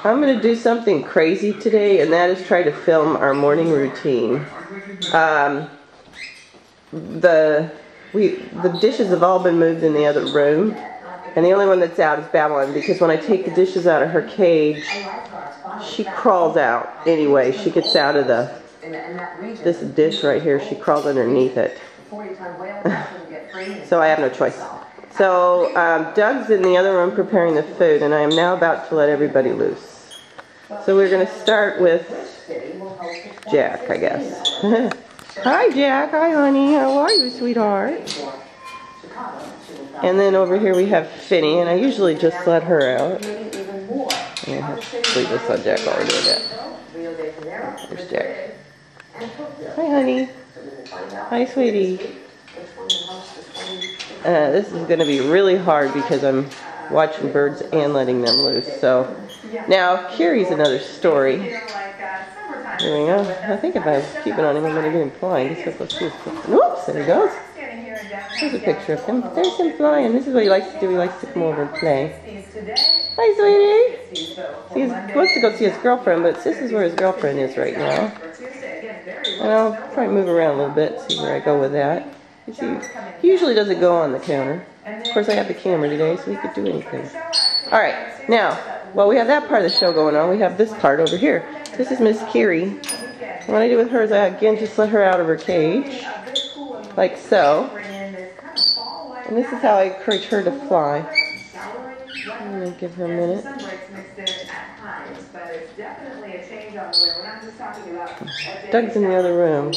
I'm going to do something crazy today, and that is try to film our morning routine. The dishes have all been moved in the other room, and the only one that's out is Babylon, because when I take the dishes out of her cage, she crawls out anyway. She gets out of this dish right here. She crawls underneath it. So I have no choice. So Doug's in the other room preparing the food, and I am now about to let everybody loose. So we're going to start with Jack, I guess. Hi, Jack. Hi, honey. How are you, sweetheart? And then over here we have Phinney, and I usually just let her out. I have to leave this on Jack while we're doing that. There's Jack. Hi, honey. Hi, sweetie. This is going to be really hard because I'm watching birds and letting them loose. So now Kiri's another story. Here we go. I think if I keep it on him, I'm going to get him flying. He says, let's do this. Whoops, there he goes. Here's a picture of him. There's him flying. This is what he likes to do. He likes to come over and play. Hi, sweetie. He wants to go see his girlfriend, but this is where his girlfriend is right now. And I'll probably move around a little bit, see where I go with that. He usually doesn't go on the counter. Of course, I have the camera today, so he could do anything. Alright, now, while we have that part of the show going on, we have this part over here. This is Miss Kiri. And what I do with her is I, again, just let her out of her cage, like so. And this is how I encourage her to fly. I'm going to give her a minute. Doug's in the other room.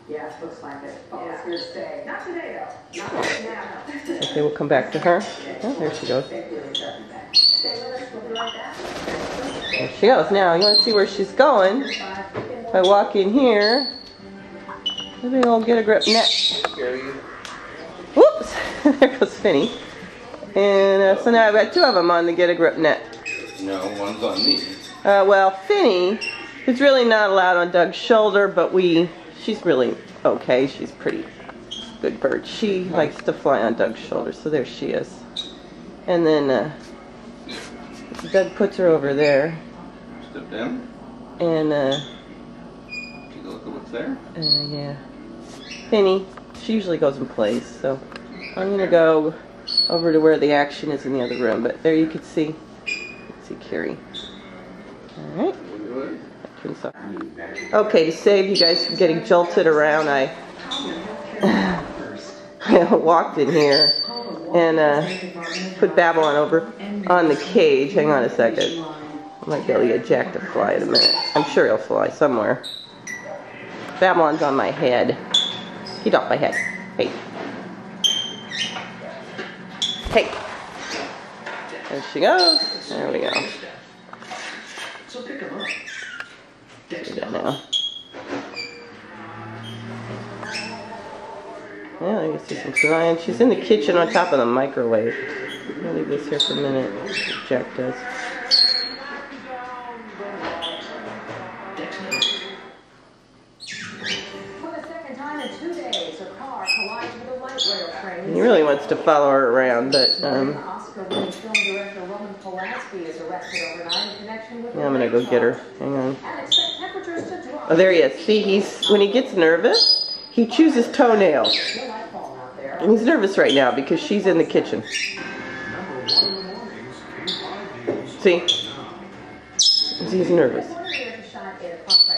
Yeah, looks like it. Oh, it's here to stay. Not today, though. Not right now. Okay, we'll come back to her. Oh, there she goes. There she goes. Now, you want to see where she's going? If I walk in here, maybe I'll get a grip net. Whoops! There goes Phinney. And so now I've got two of them on the get a grip net. No, one's on me. Well, Phinney is really not allowed on Doug's shoulder, but she's really okay. She's a pretty good bird. She likes to fly on Doug's shoulder, so there she is. And then Doug puts her over there. Step down. And take a look at what's there. Yeah. Phinney, she usually goes and plays, so I'm gonna go over to where the action is in the other room. But there you can see Kiri. All right. Okay, to save you guys from getting jolted around, I walked in here and put Babylon over on the cage. Hang on a second. I might be able to get Jack to fly in a minute. I'm sure he'll fly somewhere. Babylon's on my head. Get off my head. Hey. Hey. There she goes. There we go. So pick him up. Do that now. Yeah, I can see some flying. She's in the kitchen on top of the microwave. I'll leave this here for a minute. Jack does. He really wants to follow her around, but yeah, I'm gonna go get her. Hang on. Oh, there he is. See, when he gets nervous, he chews his toenails. And he's nervous right now because she's in the kitchen. See? He's nervous.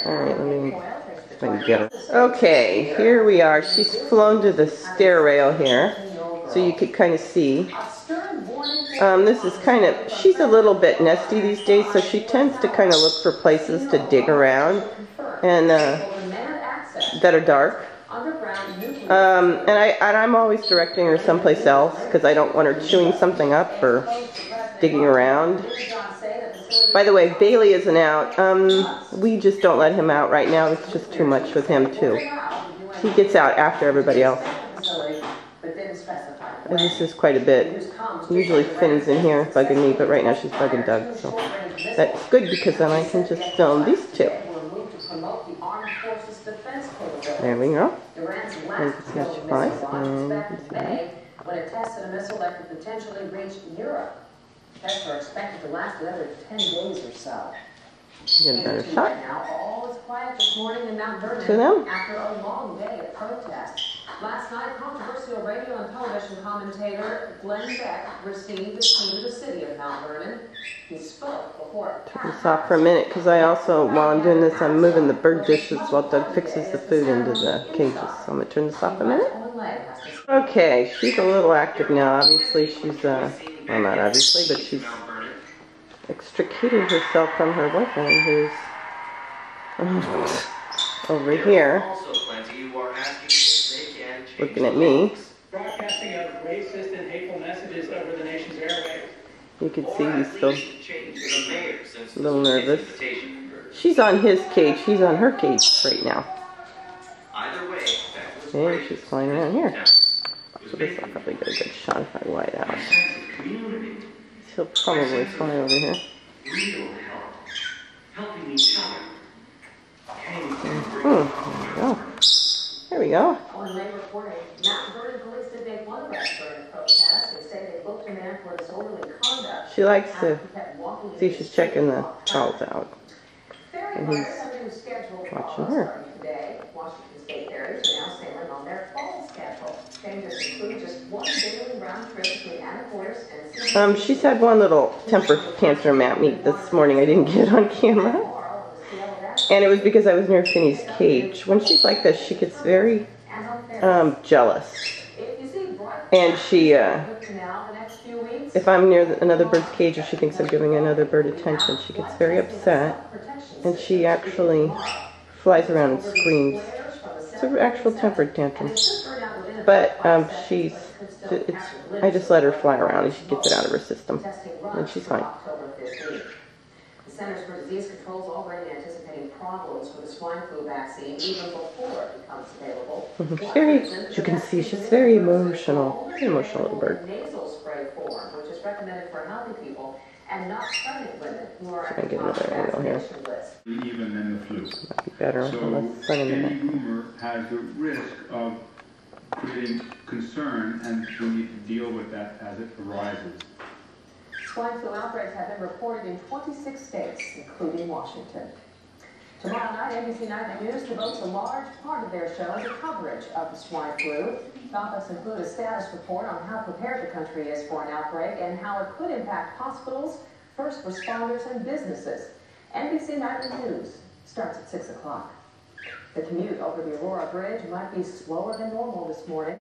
Alright, let me get her. Okay, here we are. She's flown to the stair rail here, so you could kind of see. This is kind of, she's a little bit nesty these days, so she tends to kind of look for places to dig around and that are dark. And I'm always directing her someplace else because I don't want her chewing something up or digging around. By the way, Bailey isn't out. We just don't let him out right now. It's just too much with him too. He gets out after everybody else. And this is quite a bit. Usually Finney's in here bugging me, but right now she's bugging Doug. So that's good because then I can just film these two. There we go. And you can see how she flies. And you can see that. When it tested a missile that could potentially reach Europe. Tests are expected to last another 10 days or so. Get a better shot. Right now, all is quiet this morning in Mount Vernon To them. after a long day of protests. Last night, controversial radio and television commentator Glenn Beck received the key to the city of Mount Vernon. He spoke before Turn this off for a minute because I also, while I'm doing this, I'm moving the bird dishes while Doug fixes the food into the cages. So I'm going to turn this off a minute. Okay, she's a little active now. Obviously, she's, well, not obviously, but she's extricated herself from her boyfriend who's over here looking at me. Broadcasting of racist and hateful messages over the nation's airwaves. You can see he's still a little nervous. She's on his cage. He's on her cage right now. And she's flying around here. So this will probably get a good shot if I wide out. He'll probably fly over here. There we go. On late reporting, Mount Vernon police did make one arrest during the protest and say they booked a man for disorderly conduct. She likes to see if she's checking the calls out. And he's watching her. Today, Washington State ferries are now sailing on their fall schedule. Changes include just one daily round trip between Anacortes and She's had one little temper tantrum at me this morning. I didn't get it on camera. And it was because I was near Phinney's cage. When she's like this, she gets very jealous. And she, if I'm near another bird's cage or she thinks I'm giving another bird attention, she gets very upset. And she actually flies around and screams. It's an actual temper tantrum. But I just let her fly around and she gets it out of her system. And she's fine. The Centers for Disease Control is already anticipating problems with the swine flu vaccine even before it becomes available. Kiri, you can see she's very emotional. Very emotional little bird. Nasal spray form, which is recommended for healthy people and not pregnant women who are Try and get another angle here. Even than the flu. Might be better So unless sun in the any neck. rumor has the risk of creating concern, and we need to deal with that as it arises. Swine flu outbreaks have been reported in 26 states, including Washington. Tomorrow night, NBC Nightly News devotes a large part of their show to coverage of the swine flu. Topics include a status report on how prepared the country is for an outbreak and how it could impact hospitals, first responders, and businesses. NBC Nightly News starts at 6 o'clock. The commute over the Aurora Bridge might be slower than normal this morning.